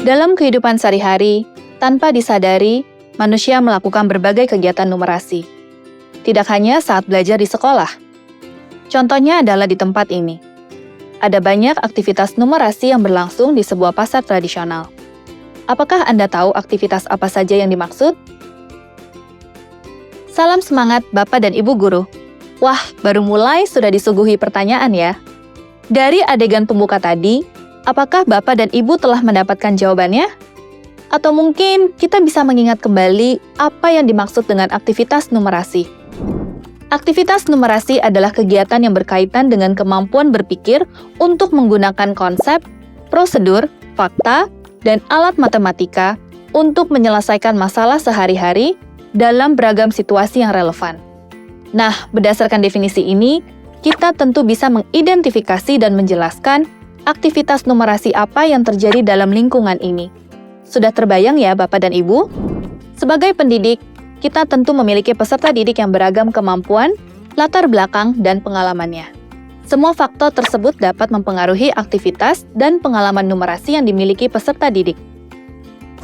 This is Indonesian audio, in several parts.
Dalam kehidupan sehari-hari, tanpa disadari, manusia melakukan berbagai kegiatan numerasi. Tidak hanya saat belajar di sekolah. Contohnya adalah di tempat ini. Ada banyak aktivitas numerasi yang berlangsung di sebuah pasar tradisional. Apakah Anda tahu aktivitas apa saja yang dimaksud? Salam semangat Bapak dan Ibu Guru. Wah, baru mulai sudah disuguhi pertanyaan ya. Dari adegan pembuka tadi, apakah Bapak dan Ibu telah mendapatkan jawabannya? Atau mungkin kita bisa mengingat kembali apa yang dimaksud dengan aktivitas numerasi. Aktivitas numerasi adalah kegiatan yang berkaitan dengan kemampuan berpikir untuk menggunakan konsep, prosedur, fakta, dan alat matematika untuk menyelesaikan masalah sehari-hari dalam beragam situasi yang relevan. Nah, berdasarkan definisi ini, kita tentu bisa mengidentifikasi dan menjelaskan aktivitas numerasi apa yang terjadi dalam lingkungan ini. Sudah terbayang ya Bapak dan Ibu? Sebagai pendidik, kita tentu memiliki peserta didik yang beragam kemampuan, latar belakang, dan pengalamannya. Semua faktor tersebut dapat mempengaruhi aktivitas dan pengalaman numerasi yang dimiliki peserta didik.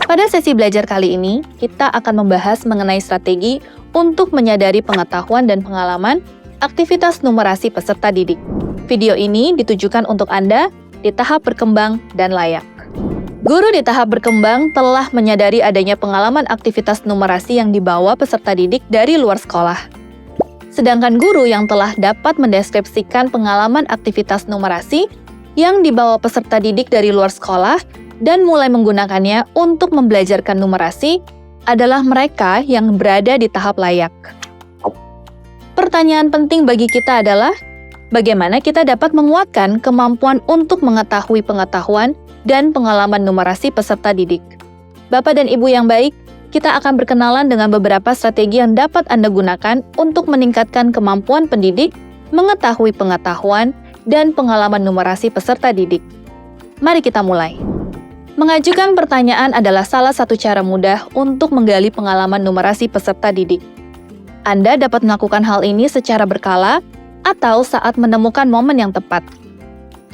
Pada sesi belajar kali ini, kita akan membahas mengenai strategi untuk menyadari pengetahuan dan pengalaman aktivitas numerasi peserta didik. Video ini ditujukan untuk Anda di tahap berkembang dan layak. Guru di tahap berkembang telah menyadari adanya pengalaman aktivitas numerasi yang dibawa peserta didik dari luar sekolah. Sedangkan guru yang telah dapat mendeskripsikan pengalaman aktivitas numerasi yang dibawa peserta didik dari luar sekolah dan mulai menggunakannya untuk membelajarkan numerasi adalah mereka yang berada di tahap layak. Pertanyaan penting bagi kita adalah, bagaimana kita dapat menguatkan kemampuan untuk mengetahui pengetahuan dan pengalaman numerasi peserta didik? Bapak dan Ibu yang baik, kita akan berkenalan dengan beberapa strategi yang dapat Anda gunakan untuk meningkatkan kemampuan pendidik, mengetahui pengetahuan, dan pengalaman numerasi peserta didik. Mari kita mulai. Mengajukan pertanyaan adalah salah satu cara mudah untuk menggali pengalaman numerasi peserta didik. Anda dapat melakukan hal ini secara berkala atau saat menemukan momen yang tepat.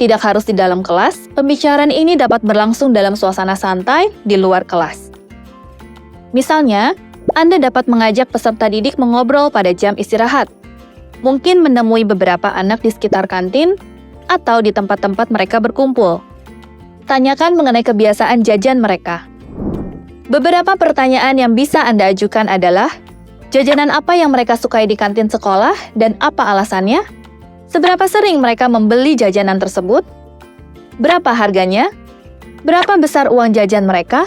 Tidak harus di dalam kelas, pembicaraan ini dapat berlangsung dalam suasana santai di luar kelas. Misalnya, Anda dapat mengajak peserta didik mengobrol pada jam istirahat. Mungkin menemui beberapa anak di sekitar kantin atau di tempat-tempat mereka berkumpul. Tanyakan mengenai kebiasaan jajan mereka. Beberapa pertanyaan yang bisa Anda ajukan adalah, jajanan apa yang mereka sukai di kantin sekolah dan apa alasannya? Seberapa sering mereka membeli jajanan tersebut? Berapa harganya? Berapa besar uang jajan mereka?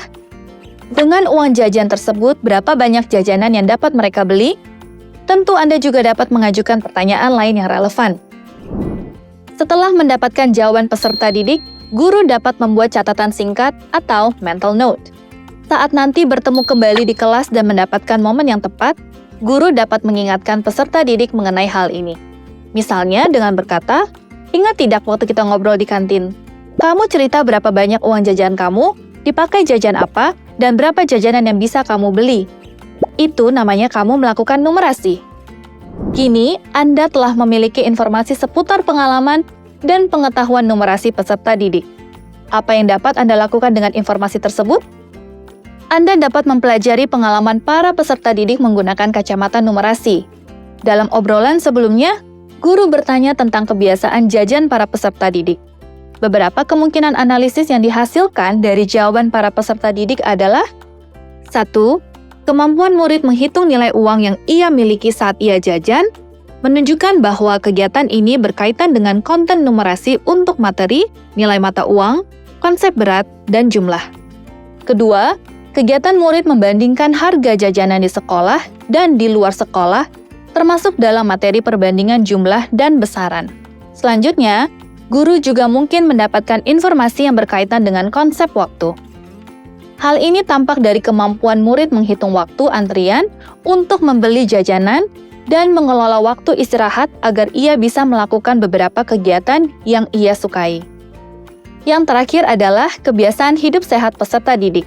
Dengan uang jajan tersebut, berapa banyak jajanan yang dapat mereka beli? Tentu Anda juga dapat mengajukan pertanyaan lain yang relevan. Setelah mendapatkan jawaban peserta didik, guru dapat membuat catatan singkat atau mental note. Saat nanti bertemu kembali di kelas dan mendapatkan momen yang tepat, guru dapat mengingatkan peserta didik mengenai hal ini. Misalnya dengan berkata, "Ingat tidak waktu kita ngobrol di kantin? Kamu cerita berapa banyak uang jajan kamu, dipakai jajan apa, dan berapa jajanan yang bisa kamu beli. Itu namanya kamu melakukan numerasi." Kini, Anda telah memiliki informasi seputar pengalaman dan pengetahuan numerasi peserta didik. Apa yang dapat Anda lakukan dengan informasi tersebut? Anda dapat mempelajari pengalaman para peserta didik menggunakan kacamata numerasi. Dalam obrolan sebelumnya, guru bertanya tentang kebiasaan jajan para peserta didik. Beberapa kemungkinan analisis yang dihasilkan dari jawaban para peserta didik adalah 1. Kemampuan murid menghitung nilai uang yang ia miliki saat ia jajan, menunjukkan bahwa kegiatan ini berkaitan dengan konten numerasi untuk materi, nilai mata uang, konsep berat, dan jumlah. Kedua, kegiatan murid membandingkan harga jajanan di sekolah dan di luar sekolah, termasuk dalam materi perbandingan jumlah dan besaran. Selanjutnya, guru juga mungkin mendapatkan informasi yang berkaitan dengan konsep waktu. Hal ini tampak dari kemampuan murid menghitung waktu antrian untuk membeli jajanan dan mengelola waktu istirahat agar ia bisa melakukan beberapa kegiatan yang ia sukai. Yang terakhir adalah kebiasaan hidup sehat peserta didik.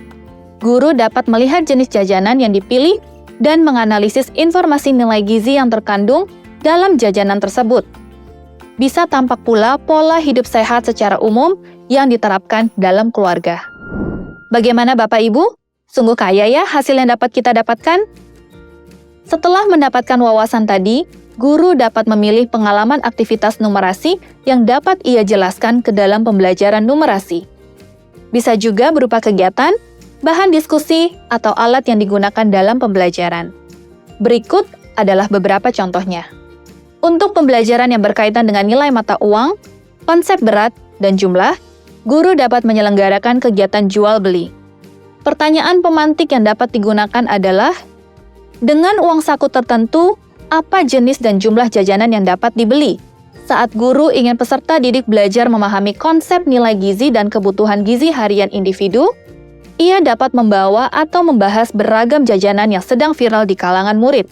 Guru dapat melihat jenis jajanan yang dipilih dan menganalisis informasi nilai gizi yang terkandung dalam jajanan tersebut. Bisa tampak pula pola hidup sehat secara umum yang diterapkan dalam keluarga. Bagaimana Bapak Ibu? Sungguh kaya ya hasil yang dapat kita dapatkan? Setelah mendapatkan wawasan tadi, guru dapat memilih pengalaman aktivitas numerasi yang dapat ia jelaskan ke dalam pembelajaran numerasi. Bisa juga berupa kegiatan, bahan diskusi, atau alat yang digunakan dalam pembelajaran. Berikut adalah beberapa contohnya. Untuk pembelajaran yang berkaitan dengan nilai mata uang, konsep berat, dan jumlah, guru dapat menyelenggarakan kegiatan jual-beli. Pertanyaan pemantik yang dapat digunakan adalah, dengan uang saku tertentu, apa jenis dan jumlah jajanan yang dapat dibeli? Saat guru ingin peserta didik belajar memahami konsep nilai gizi dan kebutuhan gizi harian individu, ia dapat membawa atau membahas beragam jajanan yang sedang viral di kalangan murid.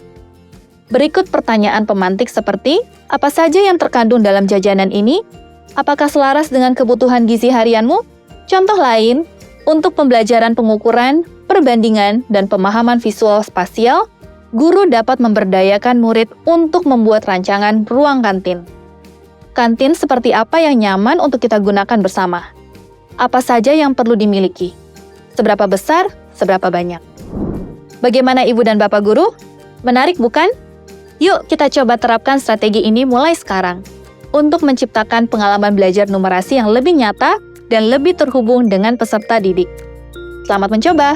Berikut pertanyaan pemantik seperti, apa saja yang terkandung dalam jajanan ini? Apakah selaras dengan kebutuhan gizi harianmu? Contoh lain, untuk pembelajaran pengukuran, perbandingan, dan pemahaman visual spasial, guru dapat memberdayakan murid untuk membuat rancangan ruang kantin. Kantin seperti apa yang nyaman untuk kita gunakan bersama? Apa saja yang perlu dimiliki? Seberapa besar, seberapa banyak? Bagaimana Ibu dan Bapak Guru? Menarik bukan? Yuk kita coba terapkan strategi ini mulai sekarang untuk menciptakan pengalaman belajar numerasi yang lebih nyata dan lebih terhubung dengan peserta didik. Selamat mencoba!